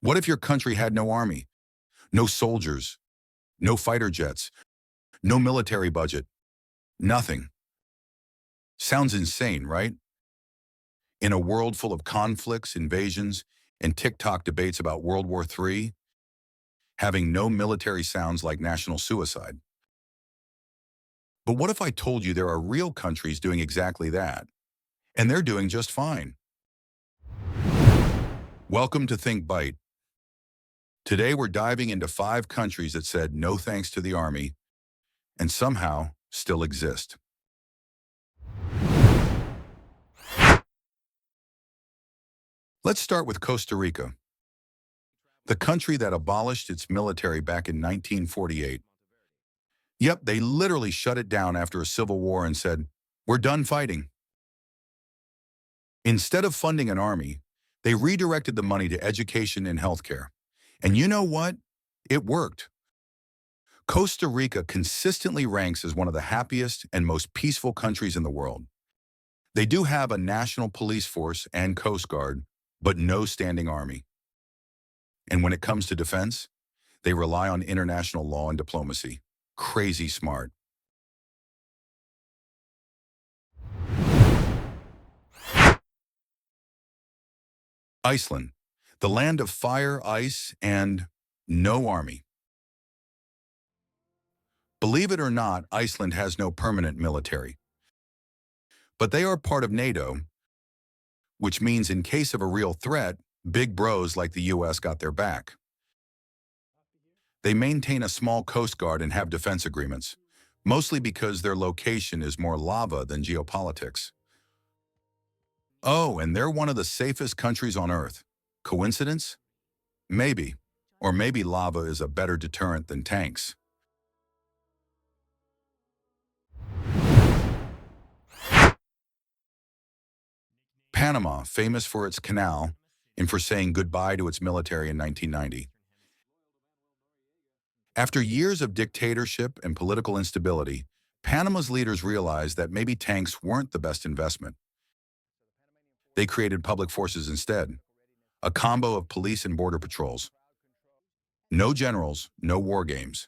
What if your country had no army, no soldiers, no fighter jets, no military budget, nothing? Sounds insane, right? In a world full of conflicts, invasions, and TikTok debates about World War III, having no military sounds like national suicide. But what if I told you there are real countries doing exactly that, and they're doing just fine? Welcome to Think Byte. Today we're diving into 5 countries that said no thanks to the army and somehow still exist. Let's start with Costa Rica, the country that abolished its military back in 1948. Yep, they literally shut it down after a civil war and said, "We're done fighting." Instead of funding an army, they redirected the money to education and healthcare. And you know what? It worked. Costa Rica consistently ranks as one of the happiest and most peaceful countries in the world. They do have a national police force and coast guard, but no standing army. And when it comes to defense, they rely on international law and diplomacy. Crazy smart. Iceland, the land of fire, ice, and no army. Believe it or not, Iceland has no permanent military. But they are part of NATO, which means in case of a real threat, big bros like the US got their back. They maintain a small coast guard and have defense agreements, mostly because their location is more lava than geopolitics. Oh, and they're one of the safest countries on Earth. Coincidence? Maybe. Or maybe lava is a better deterrent than tanks. Panama, famous for its canal and for saying goodbye to its military in 1990. After years of dictatorship and political instability, Panama's leaders realized that maybe tanks weren't the best investment. They created public forces instead, a combo of police and border patrols. No generals, no war games.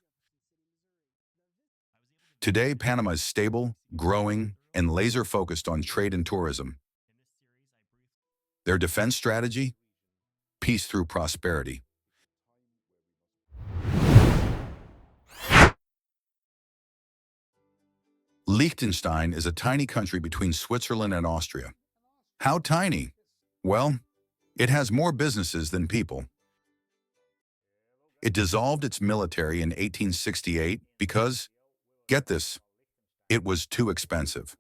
Today, Panama is stable, growing, and laser-focused on trade and tourism. Their defense strategy? Peace through prosperity. Liechtenstein is a tiny country between Switzerland and Austria. How tiny? Well, it has more businesses than people. It dissolved its military in 1868 because, get this, it was too expensive.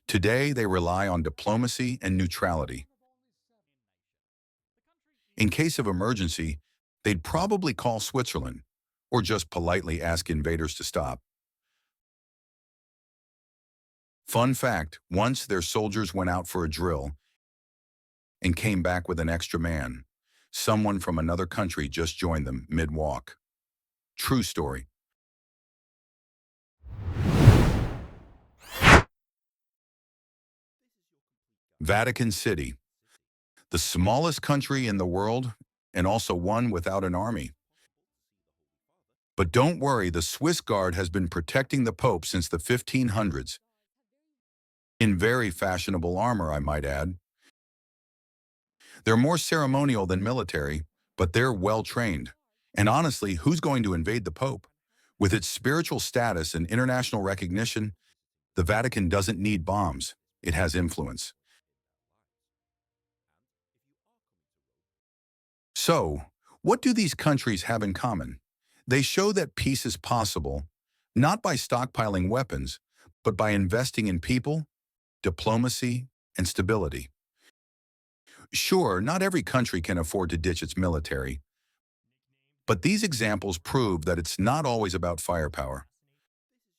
Today, they rely on diplomacy and neutrality. In case of emergency, they'd probably call Switzerland, or just politely ask invaders to stop. Fun fact, once their soldiers went out for a drill and came back with an extra man. Someone from another country just joined them mid-walk. True story. Vatican City, the smallest country in the world and also one without an army. But don't worry, the Swiss Guard has been protecting the Pope since the 1500s. In very fashionable armor, I might add. They're more ceremonial than military, but they're well-trained. And honestly, who's going to invade the Pope? With its spiritual status and international recognition, the Vatican doesn't need bombs. It has influence. So, what do these countries have in common? They show that peace is possible, not by stockpiling weapons, but by investing in people, diplomacy, and stability. Sure, not every country can afford to ditch its military, but these examples prove that it's not always about firepower.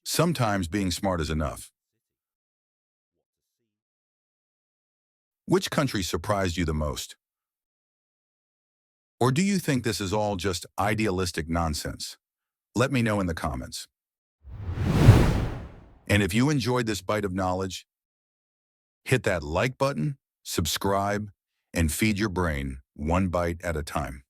Sometimes being smart is enough. Which country surprised you the most? Or do you think this is all just idealistic nonsense? Let me know in the comments. And if you enjoyed this bite of knowledge, hit that like button, subscribe, and feed your brain. one bite at a time.